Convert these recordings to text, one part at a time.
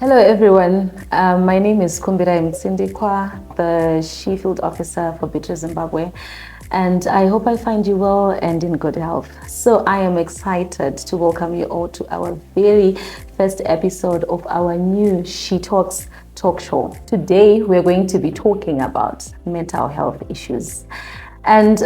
Hello everyone, my name is Kumbira Mtsindikwa, the S.H.E Field Officer for Beatrice Zimbabwe, and I hope I find you well and in good health. So I am excited to welcome you all to our very first episode of our new She Talks talk show. Today we're going to be talking about mental health issues. And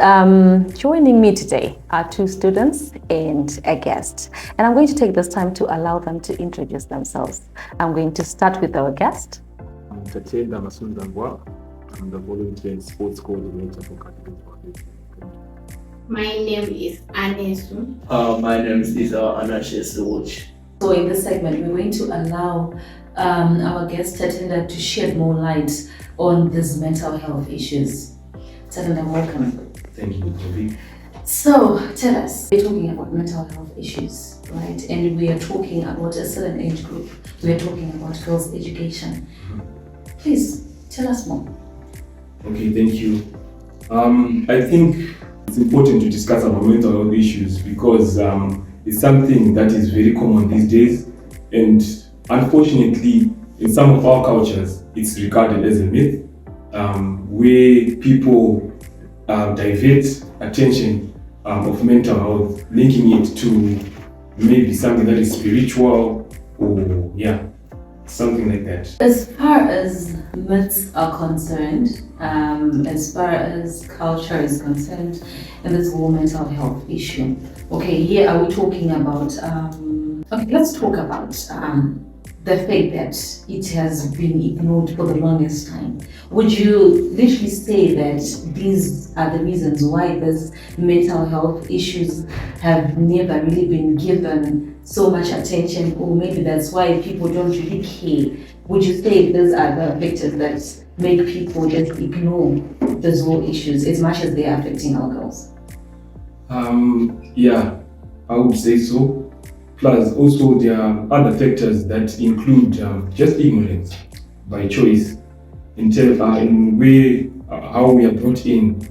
joining me today are two students and a guest. And I'm going to take this time to allow them to introduce themselves. I'm going to start with our guest. I'm Tatenda Masunzambwa. I'm the volunteer and sports coordinator for Zimbabwe. My name is Anesu. My name is Anashe Sihuchi. So in this segment, we're going to allow our guest Tatenda to shed more light on these mental health issues. Tatenda, welcome. Thank you, Toby. So tell us, we're talking about mental health issues, right? And we are talking about a certain age group. We are talking about girls' education. Please tell us more. Okay, thank you. I think it's important to discuss about mental health issues because it's something that is very common these days, and unfortunately, in some of our cultures, it's regarded as a myth, where people divert attention of mental health, linking it to maybe something that is spiritual or something like that. As far as myths are concerned, as far as culture is concerned, and this whole mental health issue, okay, here are we talking about, let's talk about the fact that it has been ignored for the longest time. Would you literally say that these are the reasons why these mental health issues have never really been given so much attention, or maybe that's why people don't really care? Would you say these are the factors that make people just ignore those whole issues as much as they are affecting our girls? Yeah, I would say so. Plus, also there are other factors that include just ignorance by choice in how we are brought in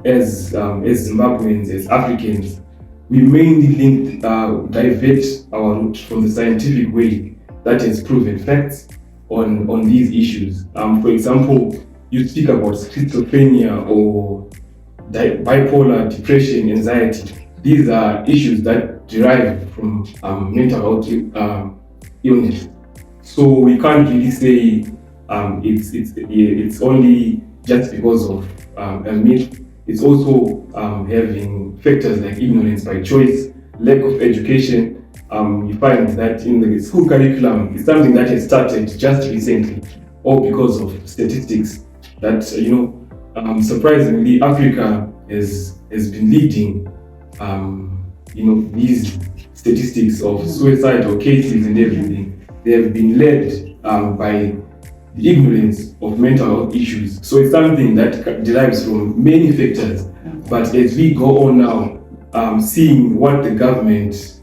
as Zimbabweans, as Africans. We mainly divert our route from the scientific way that has proven facts on these issues. For example, you speak about schizophrenia or bipolar, depression, anxiety. These are issues that derive from mental health illness. So we can't really say it's only just because of a myth. It's also having factors like ignorance by choice, lack of education. You find that in the school curriculum, it's something that has started just recently, all because of statistics that, surprisingly, Africa has been leading these statistics of suicidal cases and everything. They have been led by the ignorance of mental health issues. So it's something that derives from many factors. But as we go on now, seeing what the governments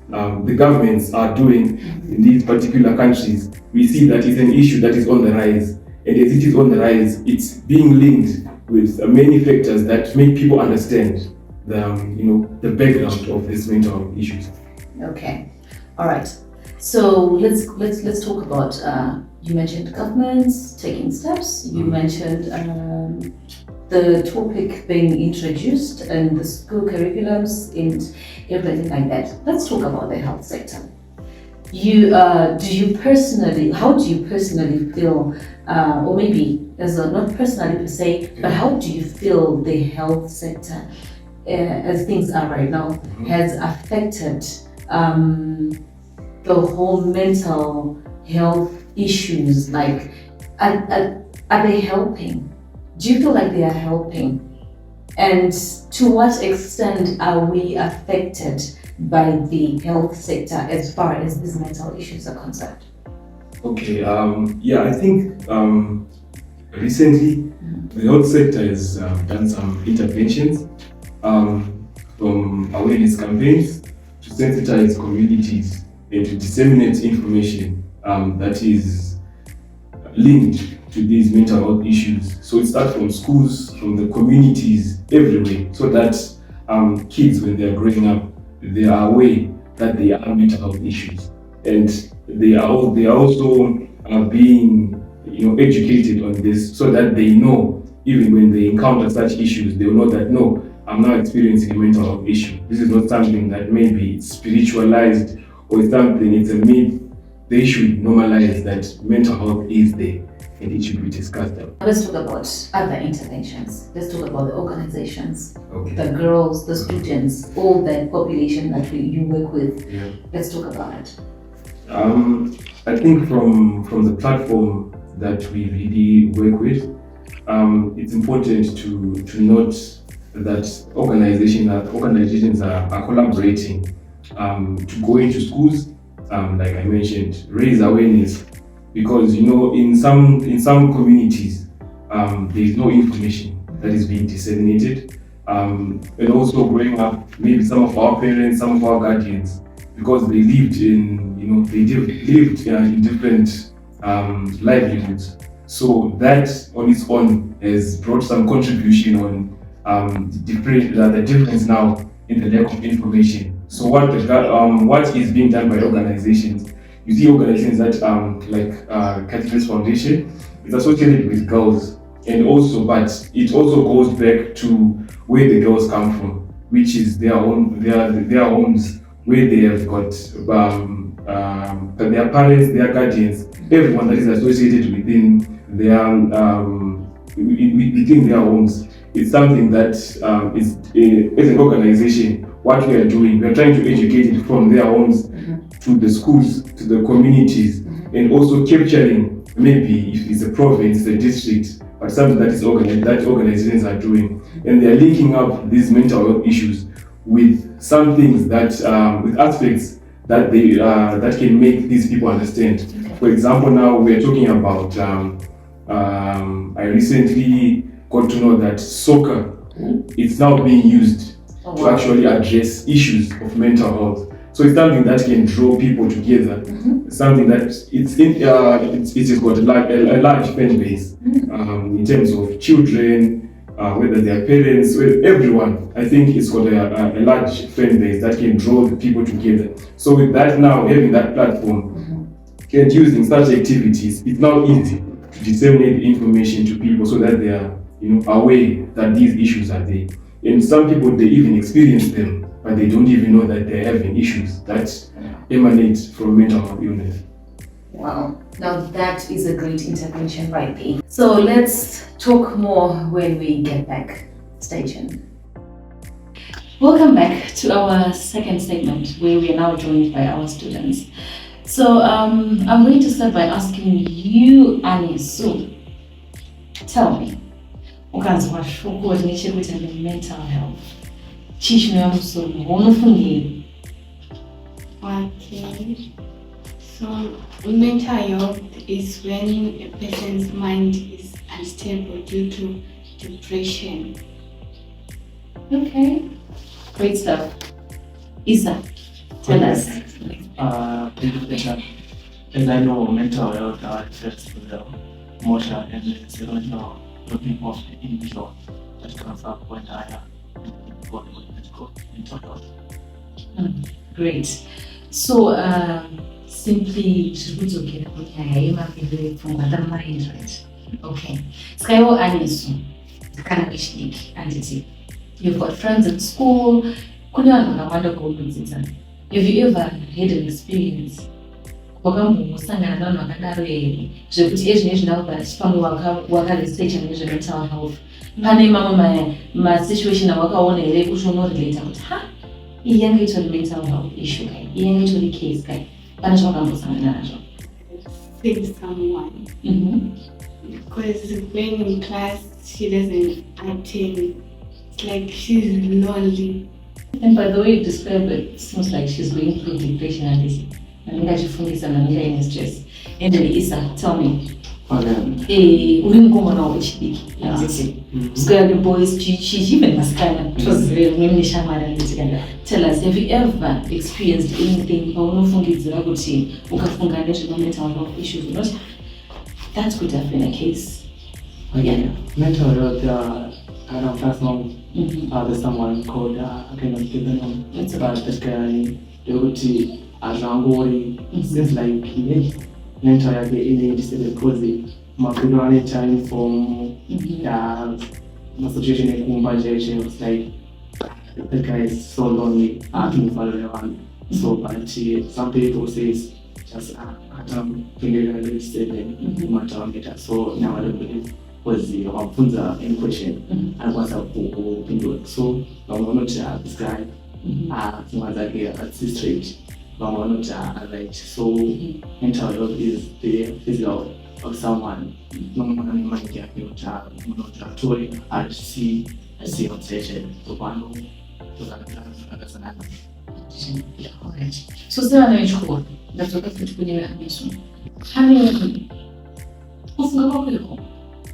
are doing in these particular countries, we see that it's an issue that is on the rise. And as it is on the rise, it's being linked with many factors that make people understand the background of these mental health issues. Okay, all right. So let's talk about. You mentioned governments taking steps. You mentioned the topic being introduced and the school curriculums and everything like that. Let's talk about the health sector. How do you personally feel, or maybe not personally per se, but how do you feel the health sector, as things are right now, has affected the whole mental health issues? Like, are they helping? Do you feel like they are helping? And to what extent are we affected by the health sector as far as these mental issues are concerned? Okay, I think recently the health sector has done some interventions from awareness campaigns to sensitize communities and to disseminate information that is linked to these mental health issues. So it starts from schools, from the communities, everywhere, so that kids, when they are growing up, they are aware that they are mental health issues. And they are also being educated on this, so that they know, even when they encounter such issues, they will know that no, I'm not experiencing a mental health issue. This is not something that maybe it's spiritualized or it's a myth. They should normalize that mental health is there and it should be discussed. Let's talk about other interventions. Let's talk about the organizations, Okay. the girls, the students, all the population that you work with. Yeah. Let's talk about it. I think from the platform that we really work with, it's important to note that organizations are collaborating to go into schools, like I mentioned, raise awareness, because in some communities there is no information that is being disseminated, and also growing up, maybe some of our parents, some of our guardians, because they lived in different livelihoods. So that on its own has brought some contribution on the difference now in the lack of information. So what is being done by organizations? You see organizations that like Catalyst Foundation is associated with girls, and also, but it also goes back to where the girls come from, which is their homes, where they have got their parents, their guardians, everyone that is associated within their homes. It's something that is as an organization, what we are doing, we are trying to educate it from their homes to the schools, to the communities, and also capturing, maybe if it's a province, a district, but something that organizations are doing, and they are linking up these mental health issues with some things that with aspects that they that can make these people understand. For example, now we are talking about I recently got to know that soccer is now being used to actually address issues of mental health. So it's something that can draw people together. Something that it has got a large fan base in terms of children, whether they are parents, with everyone. I think it's got a large fan base that can draw the people together. So with that now, having that platform and using such activities, it's now easy to disseminate the information to people so that they are aware that these issues are there. And some people, they even experience them, but they don't even know that they're having issues that emanate from mental health illness. Wow, now that is a great intervention right there. So let's talk more when we get back. Stay tuned. Welcome back to our second segment, where we are now joined by our students. So I'm going to start by asking you, Anesu, tell me, ukazwa shoko nechekuita mental health. Okay. So mental health is when a person's mind is unstable due to depression. Okay, great stuff. Isa, tell us. As I know, mental health refers to the emotional and physiological looking of the individual that comes up when I am mental health. Great. So simply from the mind, right? Okay. Skayo Anesu, kind of unique entity. You've got friends at school. Have you ever had an experience? Mental health. My situation relate mental health issue. Case Fix someone. Because when in class she doesn't attend, it's like she's lonely. And by the way you describe it, it seems like she's going through depression and this. And I just focus on the stress. And then Isa, tell me. The boys, she even was kind of tell us, have you ever experienced anything or mental health issues? That could have been a case. Mental health, I don't personal. There's someone called I cannot give the name. But that guy, azvangori seems like mental yake inendisebe because mabudo ane time from situation ekumba chaiche was like the guy is so lonely akinofana nevanhu so but some people says just atapingira ndisebe mataongeta so now I don't believe was wabvunza any question anokwanisa kupindura so vamwe vanoti this guy pfungwa dzake adzisi straight vamwe vanoti right so mental health is the physical of someone nomwe ane mind yake kuti munoti atori achisi obsession so pano zvakazanana. So sevana vechikoro ndadzoka futi kune Anesu. Kane kufunga kwakweko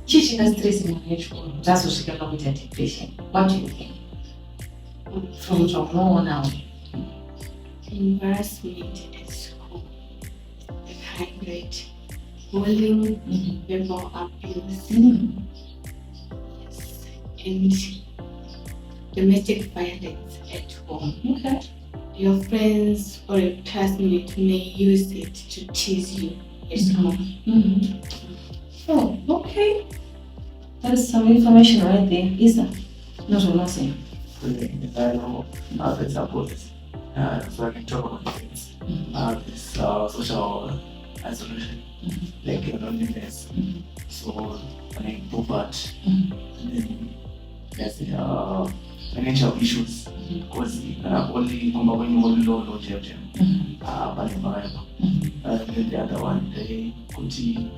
chii chingastress mwana wechikoro kuti azosvika pakuita depression? What do you think? From zvaunoona embarrassment at school, the high grade, bullying, verbal abuse, yes, and domestic violence at home. Okay. Your friends or a classmate may use it to tease you at school. Oh, okay. That is some information right there. Is that? Not what I'm saying. I know for example this so I can talk about things this social isolation like loneliness so like poverty and then there's financial issues because only when you low and then the other one they kuti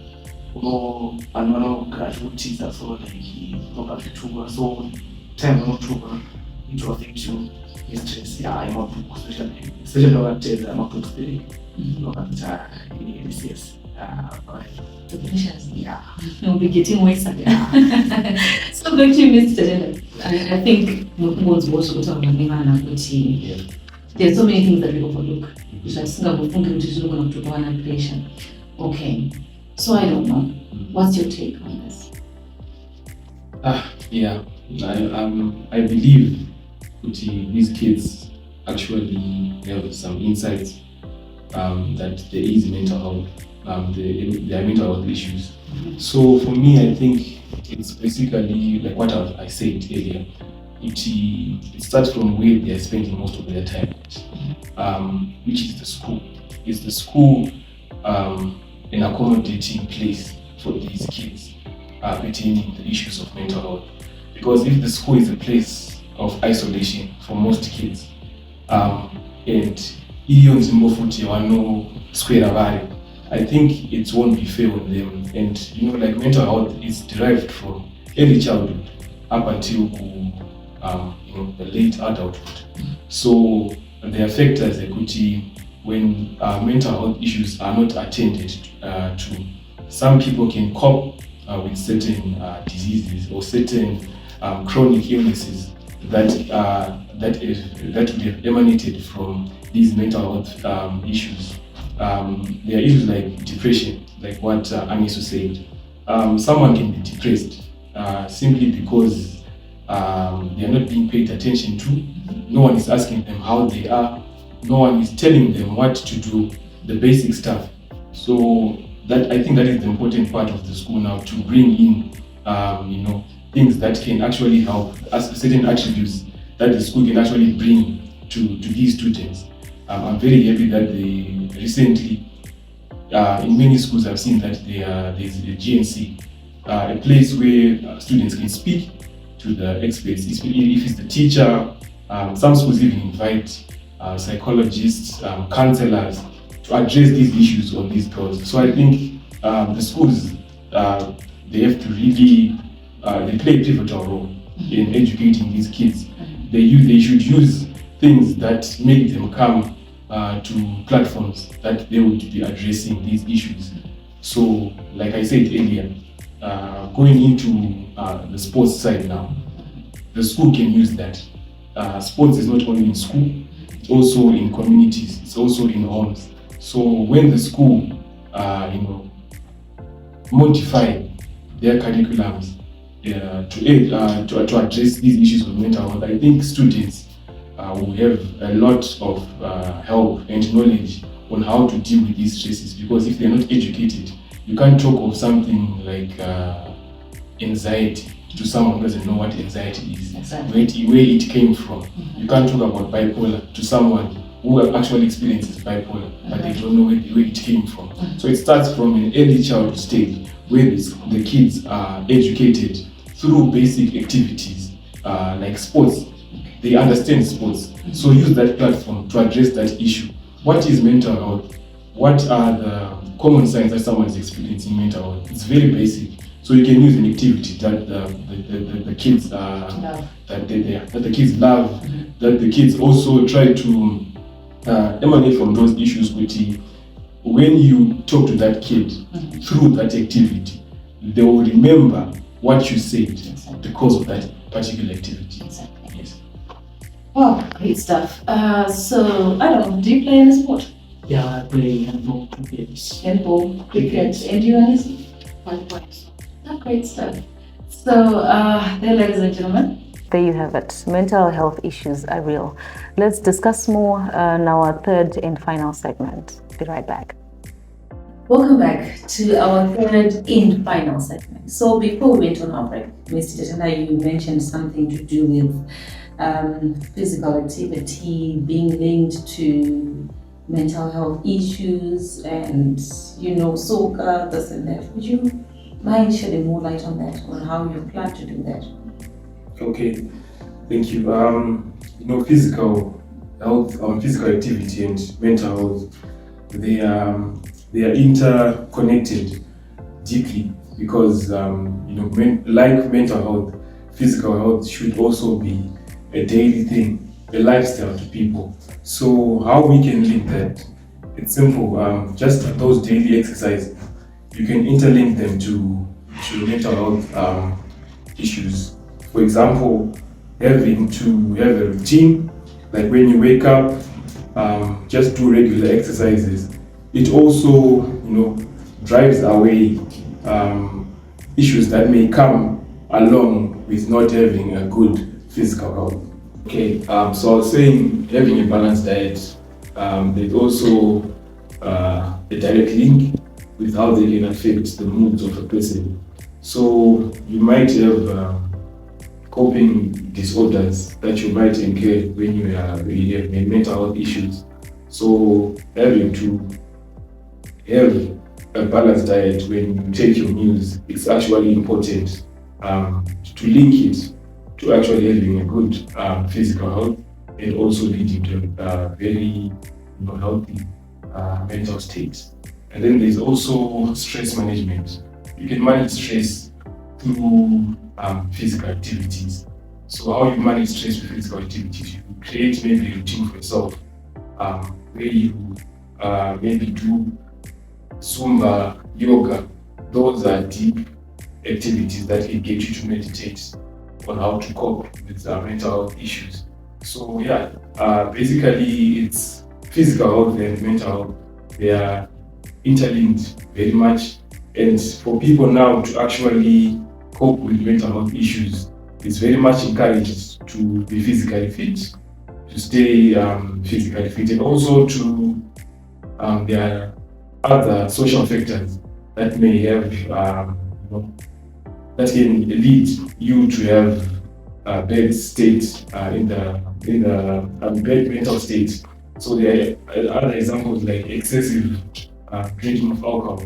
anonogazvutiza so like nokazvituka so time unotuka it will affect you in stress amabhuku especially wakatedza amabhuku wakati yes Depressions, will be getting worse again. So back to you, Mr. Tatenda. I think Mukungo's also got on the there's so many things that we overlook. So I think I'm going to go on depression. Okay. So I don't know. What's your take on this? Yeah, I believe these kids actually have some insights that there is mental health, there are mental health issues. So for me, I think it's basically like what I said earlier. It starts from where they are spending most of their time, which is the school. Is the school an accommodating place for these kids pertaining the issues of mental health? Because if the school is a place of isolation for most kids, and Ion Zimbofuti wano square valley, I think it won't be fair on them. And like mental health is derived from early childhood up until the late adulthood. So there are factors when mental health issues are not attended to. Some people can cope with certain diseases or certain chronic illnesses that would have emanated from these mental health issues. There are issues like depression, like what Anesu said. Someone can be depressed simply because they are not being paid attention to. No one is asking them how they are. No one is telling them what to do, the basic stuff. So I think that is the important part of the school now, to bring in things that can actually help us, certain attributes that the school can actually bring to these students. I'm very happy that they recently, in many schools I've seen that there's a GNC, a place where students can speak to the experts, if it's the teacher. Some schools even invite psychologists, counselors to address these issues on these girls. So I think the schools, they have to really, they play a pivotal role in educating these kids. They should use things that make them come to platforms that they would be addressing these issues. So, like I said earlier, going into the sports side now, the school can use that. Sports is not only in school, it's also in communities, it's also in homes. So when the school, modify their curriculums to address these issues of mental health, I think students will have a lot of help and knowledge on how to deal with these stresses, because if they're not educated, you can't talk of something like anxiety to someone who doesn't know what anxiety is, Exactly. where it came from. You can't talk about bipolar to someone who actually experiences bipolar, but they don't know where it came from. So it starts from an early childhood stage where the kids are educated through basic activities like sports. They understand sports. So use that platform to address that issue. What is mental health? What are the common signs that someone is experiencing mental health? It's very basic. So you can use an activity that the kids that the kids love, that the kids also try to emanate from those issues. When you talk to that kid through that activity, they will remember what you said because of that particular activity. Exactly. Yes. Oh, great stuff. So, I don't know, do you play any sport? Yeah, I play handball, cricket. Handball, cricket, and you, Anesu? Likewise. Oh, great stuff. So, there, ladies and gentlemen, there you have it. Mental health issues are real. Let's discuss more in our third and final segment. Be right back. Welcome back to our third and final segment. So before we went on our break, Mr. Tatenda, you mentioned something to do with physical activity being linked to mental health issues and, soccer, this and that. Would you mind shedding more light on that, on how you plan to do that? Okay, thank you. Physical health, physical activity and mental health, they are interconnected deeply because like mental health, physical health should also be a daily thing, a lifestyle to people. So how we can link that? It's simple. Just those daily exercises, you can interlink them to mental health issues. For example, having to have a routine, like when you wake up, just do regular exercises. It also, drives away issues that may come along with not having a good physical health. Okay, so I was saying having a balanced diet, there's also a direct link with how they can affect the moods of a person. So you might have coping disorders that you might incur when you have mental health issues. So having to have a balanced diet when you take your meals, it's actually important to link it to actually having a good physical health and also leading to a very healthy mental state. And then there's also stress management. You can manage stress through physical activities. So how you manage stress with physical activities, you create maybe a routine for yourself where you maybe do Zumba, yoga. Those are deep activities that can get you to meditate on how to cope with mental health issues. So basically it's physical health and mental health. They are interlinked very much. And for people now to actually cope with mental health issues, it's very much encouraged to be physically fit, to stay physically fit, and also to there are other social factors that may have that can lead you to have a bad state in the bad mental state. So there are other examples like excessive drinking of alcohol.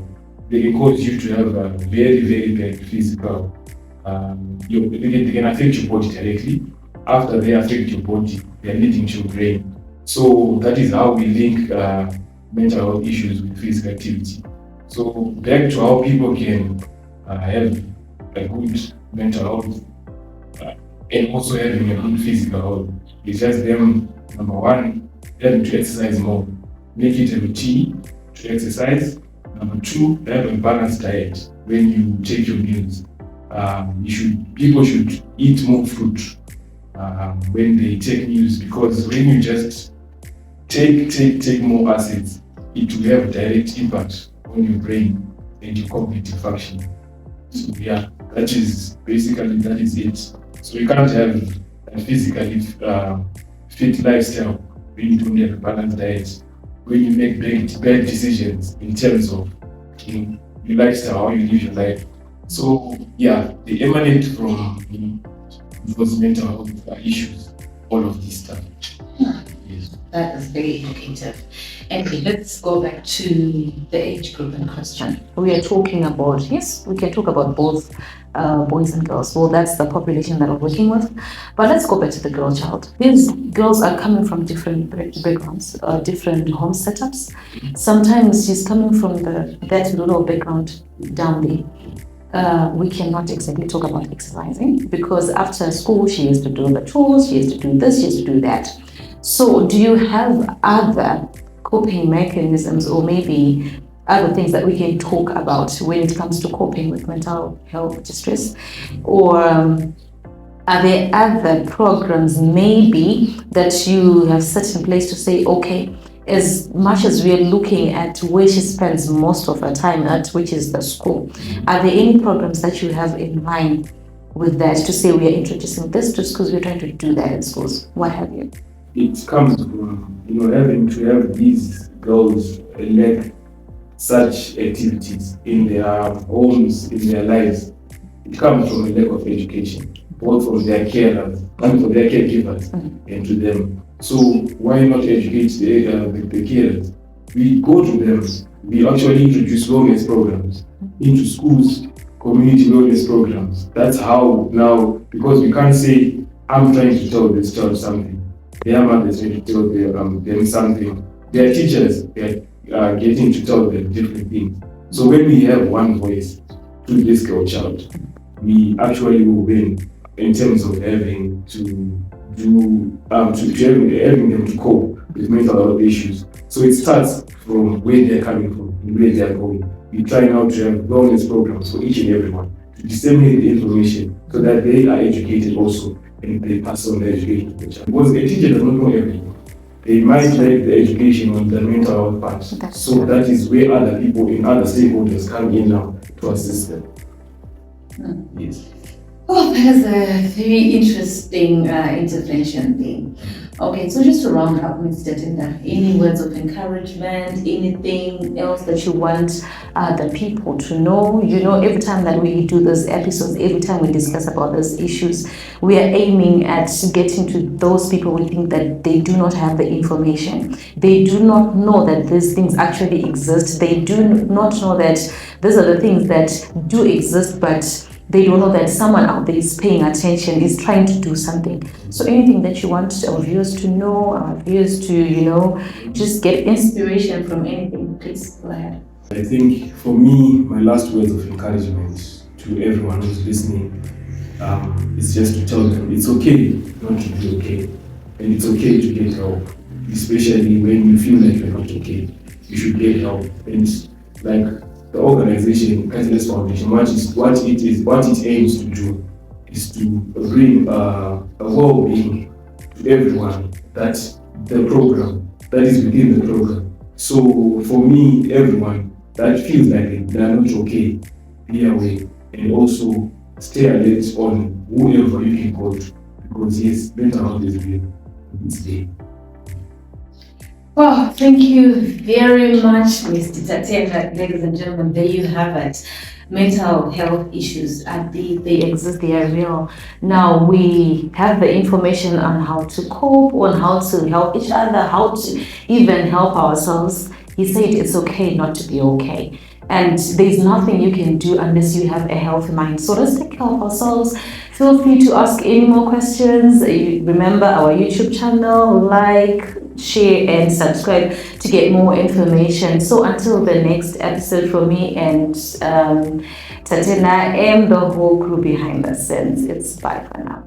They can cause you to have a very, very bad physical. They can affect your body directly. After they affect your body, they are leading to your brain. So that is how we link mental health issues with physical activity. So back to how people can have a good mental health and also having a good physical health. It's just them, number one, having to exercise more. Make it a routine to exercise. Number two, have a balanced diet when you take your meals. People should eat more fruit when they take meals, because when you just take more acids, it will have a direct impact on your brain and your cognitive function. So that is it. So you can't have a physically fit lifestyle, when you don't have a balanced diet, when you make bad decisions in terms of your lifestyle, how you live your life. So yeah, they emanate from those mental health issues, all of this stuff. Yes. That is very educative. Anyway, let's go back to the age group in question. We are talking about, yes, we can talk about both boys and girls. Well, that's the population that we're working with. But let's go back to the girl child. These girls are coming from different backgrounds, different home setups. Sometimes she's coming from that little background down there. We cannot exactly talk about exercising because after school she has to do the chores, she has to do this, she has to do that. So do you have other coping mechanisms or maybe other things that we can talk about when it comes to coping with mental health distress? Or are there other programs maybe that you have set in place to say, okay, as much as we are looking at where she spends most of her time at, which is the school, are there any programs that you have in mind with that to say we are introducing this to schools, we're trying to do that in schools, what have you? It comes from having to have these girls lack such activities in their homes, in their lives. It comes from a lack of education, both from their carers and from their caregivers and to them. So why not educate the carers? We go to them. We actually introduce wellness programs into schools, community wellness programs. That's how now, because we can't say, I'm trying to tell this child something. Their mother is trying to tell them something. Their teachers, they're getting to tell them different things. So when we have one voice to this girl child, we actually will win in terms of having to having them to cope with mental health issues. So it starts from where they're coming from and where they're going. We try now to have wellness programs for each and everyone to disseminate the information so that they are educated also and they pass on the education to the child. Because a teacher does not know everything. They might lack the education on the mental health part. So that is where other people and other stakeholders come in now to assist them. Yes. Oh, that is a very interesting intervention thing. Okay, so just to round up, Ms. Tatenda, any words of encouragement, anything else that you want the people to know? Every time that we do these episodes, every time we discuss about these issues, we are aiming at getting to those people we think that they do not have the information. They do not know that these things actually exist. They do not know that these are the things that do exist, but they don't know that someone out there is paying attention, is trying to do something. So anything that you want our viewers to know, our viewers to, just get inspiration from anything, please go ahead. I think for me, my last words of encouragement to everyone who's listening is just to tell them it's okay not to be okay. And it's okay to get help, especially when you feel like you're not okay. You should get help. And like the organization, Catalyst Foundation, what it aims to do is to bring a well-being to everyone. That's the program, that is within the program. So for me, everyone that feels like they are not okay, be away and also stay alert on whoever you can go to, because yes, mental health is real. It's there. Well, thank you very much, Mr. Tatenda. Ladies and gentlemen, there you have it. Mental health issues, they exist, they are real. Now we have the information on how to cope, on how to help each other, how to even help ourselves. He said it's okay not to be okay. And there's nothing you can do unless you have a healthy mind. So let's take care of ourselves. Feel free to ask any more questions. Remember our YouTube channel, like, share and subscribe to get more information. So until the next episode, from me and Tatenda and the whole crew behind the scenes, it's bye for now.